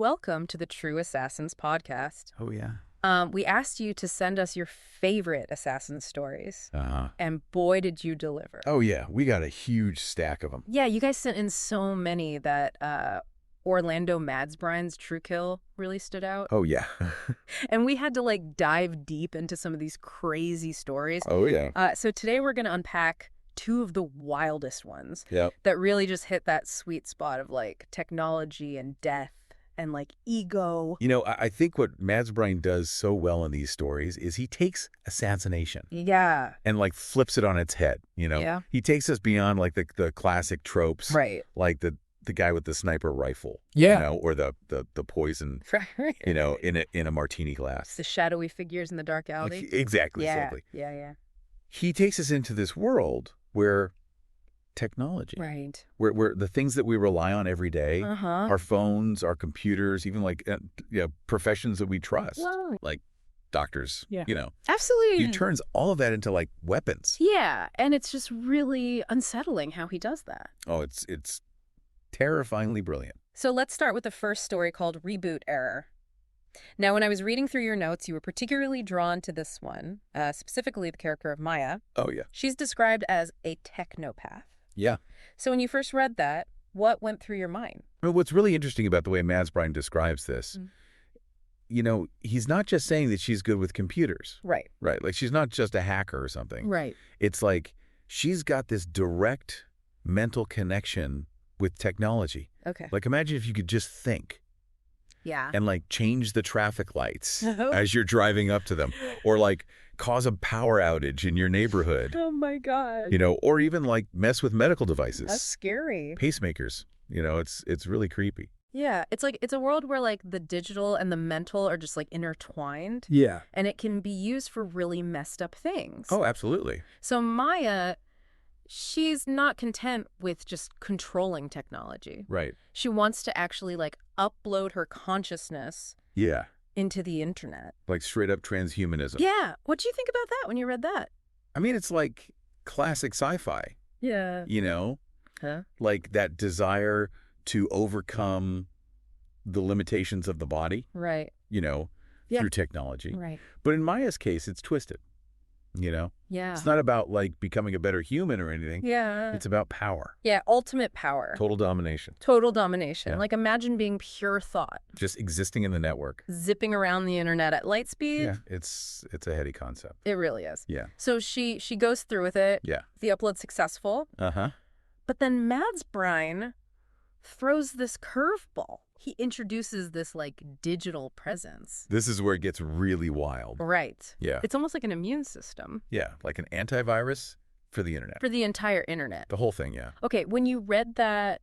Welcome to the True Assassins podcast. Oh, yeah. We asked you to send us your favorite assassin stories, Uh-huh. and boy, did you deliver. Oh, yeah. We got a huge stack of them. Yeah, you guys sent in so many that Orlando Madsbrine's True Kill really stood out. Oh, yeah. And we had to, dive deep into some of these crazy stories. Oh, yeah. So today we're going to unpack two of the wildest ones Yep. that really just hit that sweet spot of, technology and death and, ego. You know, I think what Madsbrine does so well in these stories is he takes assassination Yeah. and, flips it on its head, you know? Yeah. He takes us beyond, the classic tropes. Right. Like the guy with the sniper rifle. Yeah. You know, or the poison, Right. you know, in a martini glass. The shadowy figures in the dark alley. Exactly. Yeah. Exactly. Yeah. He takes us into this world where technology, Right. where the things that we rely on every day, Uh-huh. our phones, our computers, even professions that we trust, Wow. like doctors, Yeah. you know, Absolutely. he turns all of that into weapons. Yeah, and it's just really unsettling how he does that. Oh, it's terrifyingly brilliant. So let's start with the first story called Reboot Error. Now, when I was reading through your notes, you were particularly drawn to this one, specifically the character of Maya. Oh, yeah. She's described as a technopath. Yeah. So when you first read that, what went through your mind? Well, what's really interesting about the way Madsbrine describes this, you know, he's not just saying that she's good with computers. Right. Right. She's not just a hacker or something. Right. It's she's got this direct mental connection with technology. Okay. Imagine if you could just think Yeah. and change the traffic lights as you're driving up to them, or cause a power outage in your neighborhood, Oh my God. you know, or even mess with medical devices, That's scary. pacemakers. You know, it's really creepy. Yeah, it's it's a world where the digital and the mental are just intertwined, Yeah. and it can be used for really messed up things. Oh, absolutely. So Maya, she's not content with just controlling technology. Right. She wants to actually upload her consciousness Yeah. into the internet. Straight up transhumanism. Yeah. What do you think about that when you read that? I mean, it's classic sci-fi, Yeah. you know, Huh? that desire to overcome the limitations of the body, Right. you know, Yeah. through technology. Right. But in Maya's case, it's twisted, you know? Yeah. It's not about becoming a better human or anything. Yeah. It's about power. Yeah. Ultimate power. Total domination. Total domination. Yeah. Imagine being pure thought, Just existing in the network. zipping around the internet at light speed. Yeah. It's a heady concept. It really is. Yeah. So she goes through with it. Yeah. The upload's successful. Uh-huh. But then Madsbrine throws this curveball. He introduces this digital presence. This is where it gets really wild. Right. Yeah. It's almost like an immune system Yeah. Like an antivirus for the internet. for the entire internet. The whole thing, yeah. Okay, when you read that,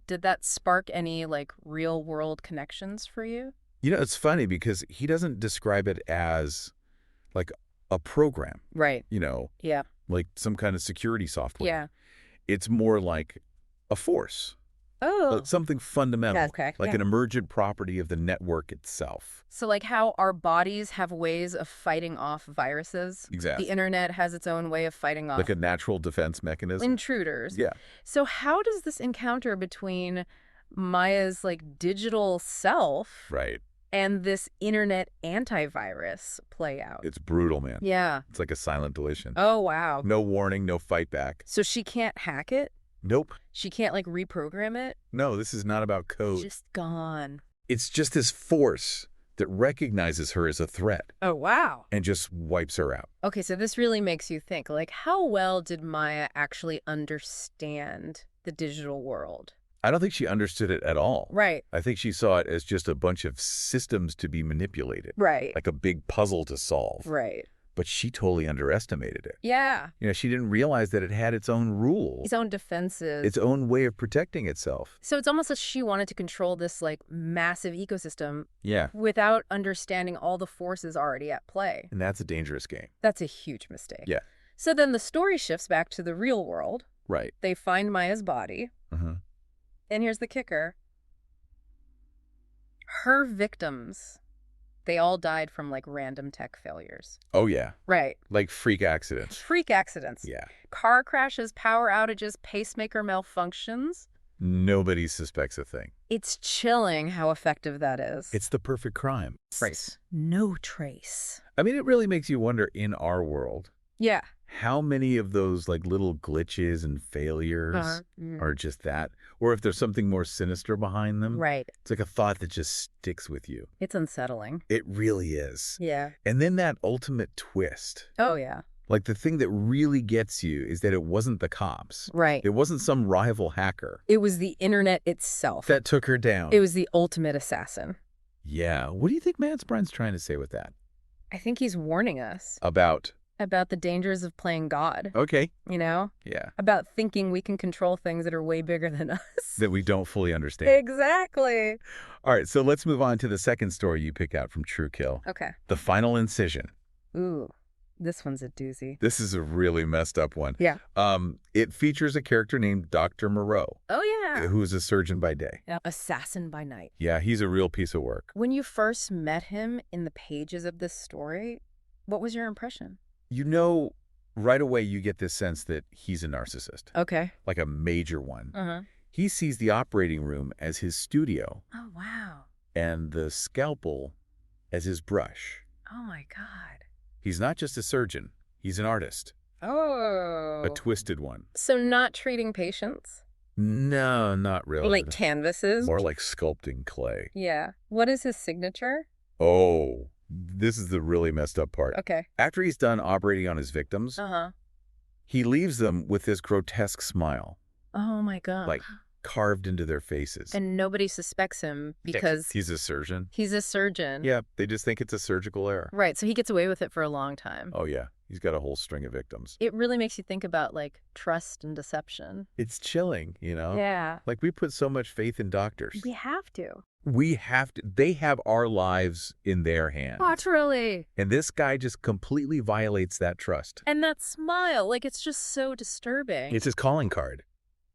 did that spark any real world connections for you? You know, it's funny because he doesn't describe it as a program, Right. you know, Yeah. some kind of security software. Yeah. It's more like a force, Oh. something fundamental, Okay. like an emergent property of the network itself. So how our bodies have ways of fighting off viruses. Exactly. The internet has its own way of fighting off Like a natural defense mechanism. intruders. Yeah. So how does this encounter between Maya's digital self Right. and this internet antivirus play out? It's brutal, man. Yeah. It's like a silent deletion. Oh, wow. No warning, no fight back. So she can't hack it? Nope. She can't reprogram it? No, this is not about code. Just gone. It's just this force that recognizes her as a threat Oh, wow. and just wipes her out. Okay, so this really makes you think, how well did Maya actually understand the digital world? I don't think she understood it at all. Right. I think she saw it as just a bunch of systems to be manipulated, Right. like a big puzzle to solve. Right. But she totally underestimated it. Yeah. You know, she didn't realize that it had its own rules, His own defenses. its own way of protecting itself. So it's almost as she wanted to control this massive ecosystem Yeah. without understanding all the forces already at play. And that's a dangerous game. That's a huge mistake. Yeah. So then the story shifts back to the real world. Right. They find Maya's body. Uh-huh. And here's the kicker. Her victims, they all died from random tech failures. Oh, yeah. Right. Like freak accidents. Freak accidents. Yeah. Car crashes, power outages, pacemaker malfunctions. Nobody suspects a thing. It's chilling how effective that is. It's the perfect crime. Trace. No trace. I mean, it really makes you wonder, in our world, Yeah. how many of those like little glitches and failures are just that, or if there's something more sinister behind them. Right. It's like a thought that just sticks with you. It's unsettling. It really is. Yeah. And then that ultimate twist. Oh, yeah. Like the thing that really gets you is that it wasn't the cops. Right. It wasn't some rival hacker. It was the internet itself. That took her down. It was the ultimate assassin. Yeah. What do you think Madsbrine's trying to say with that? I think he's warning us. About the dangers of playing God. Okay. You know? Yeah. About thinking we can control things that are way bigger than us. That we don't fully understand. Exactly. All right, so let's move on to the second story you pick out from True Kill. Okay. The Final Incision. Ooh, this one's a doozy. This is a really messed up one. Yeah. It features a character named Dr. Moreau. Oh, yeah. Who's a surgeon by day. Assassin by night. Yeah, he's a real piece of work. When you first met him in the pages of this story, what was your impression? You know, right away you get this sense that he's a narcissist. Okay. Like a major one. Uh-huh. He sees the operating room as his studio. Oh, wow. And the scalpel as his brush. Oh, my God. He's not just a surgeon. He's an artist. Oh. A twisted one. So not treating patients? No, not really. Like canvases? More like sculpting clay. Yeah. What is his signature? Oh, this is the really messed up part. Okay. After he's done operating on his victims, he leaves them with this grotesque smile. Oh, my God. Like carved into their faces. And nobody suspects him because he's a surgeon. He's a surgeon. Yeah, they just think it's a surgical error. Right, so he gets away with it for a long time. Oh, yeah. He's got a whole string of victims. It really makes you think about, like, trust and deception. It's chilling, you know? Yeah. Like, we put so much faith in doctors. We have to. We have to. They have our lives in their hands. Literally. And this guy just completely violates that trust. And that smile, like, it's just so disturbing. It's his calling card.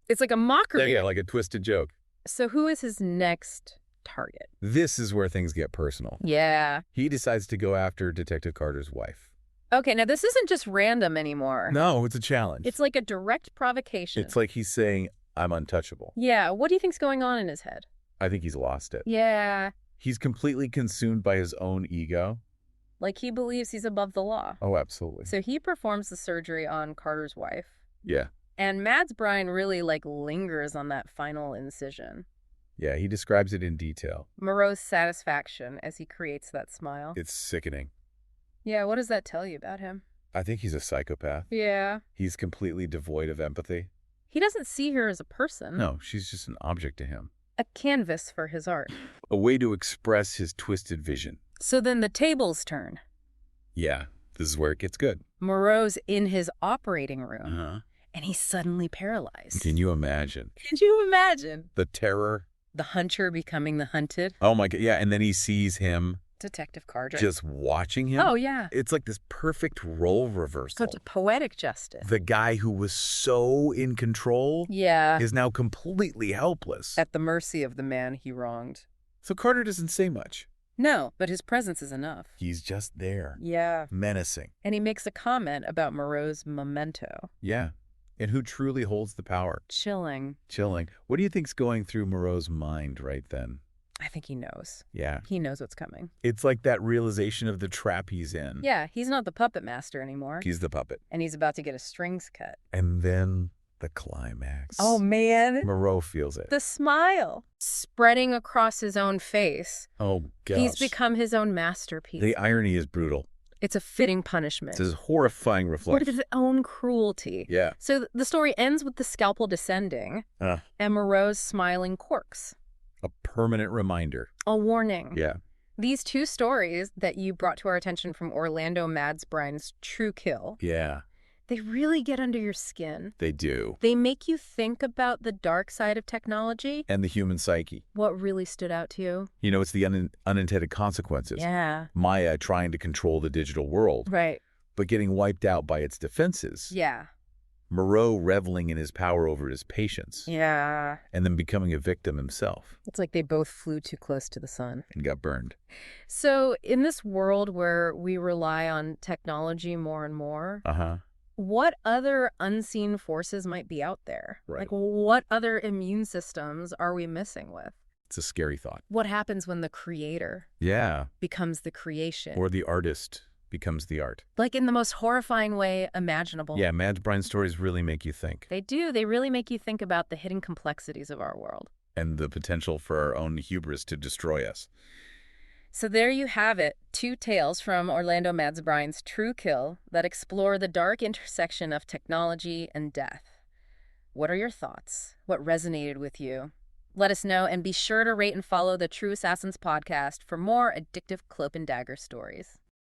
It's like a mockery. Yeah, like a twisted joke. So who is his next target? This is where things get personal. Yeah. He decides to go after Detective Carter's wife. Okay, now this isn't just random anymore. No, it's a challenge. It's like a direct provocation. It's like he's saying, I'm untouchable. Yeah, what do you think's going on in his head? I think he's lost it. Yeah. He's completely consumed by his own ego. Like he believes he's above the law. Oh, absolutely. So he performs the surgery on Carter's wife. Yeah. And Madsbrine really, like, lingers on that final incision. Yeah, he describes it in detail. Moreau's satisfaction as he creates that smile. It's sickening. Yeah, what does that tell you about him? I think he's a psychopath. Yeah. He's completely devoid of empathy. He doesn't see her as a person. No, she's just an object to him. A canvas for his art. A way to express his twisted vision. So then the tables turn. Yeah, this is where it gets good. Moreau's in his operating room. And he's suddenly paralyzed. Can you imagine? Can you imagine? The terror. The hunter becoming the hunted. Oh, my God. Yeah, and then he sees him. Detective Carter. Just watching him. Oh, yeah. It's like this perfect role reversal. Such poetic justice. The guy who was so in control is now completely helpless. At the mercy of the man he wronged. So Carter doesn't say much. No, but his presence is enough. He's just there. Yeah. Menacing. And he makes a comment about Moreau's memento. Yeah. And who truly holds the power? Chilling. Chilling. What do you think's going through Moreau's mind right then? I think he knows. Yeah. He knows what's coming. It's like that realization of the trap he's in. Yeah, he's not the puppet master anymore. He's the puppet. And he's about to get his strings cut. And then the climax. Oh, man. Moreau feels it. The smile spreading across his own face. Oh, gosh. He's become his own masterpiece. The irony is brutal. It's a fitting punishment. It's his horrifying reflection. What is his own cruelty? Yeah. So the story ends with the scalpel descending and Moreau's smiling corks. A permanent reminder. A warning. Yeah. These two stories that you brought to our attention from Orlando Madsbrine's True Kill. Yeah. They really get under your skin. They do. They make you think about the dark side of technology. And the human psyche. What really stood out to you? You know, it's the unintended consequences. Yeah. Maya trying to control the digital world. Right. But getting wiped out by its defenses. Yeah. Moreau reveling in his power over his patients. Yeah. And then becoming a victim himself. It's like they both flew too close to the sun. And got burned. So in this world where we rely on technology more and more, what other unseen forces might be out there? Right. Like, what other immune systems are we messing with? It's a scary thought. What happens when the creator Yeah. becomes the creation? Or the artist becomes the art. Like in the most horrifying way imaginable. Yeah, Madsbrine stories really make you think. They do. They really make you think about the hidden complexities of our world. And the potential for our own hubris to destroy us. So there you have it, 2 tales from Orlando Madsbrine's True Kill that explore the dark intersection of technology and death. What are your thoughts? What resonated with you? Let us know, and be sure to rate and follow the True Assassins podcast for more addictive cloak and dagger stories.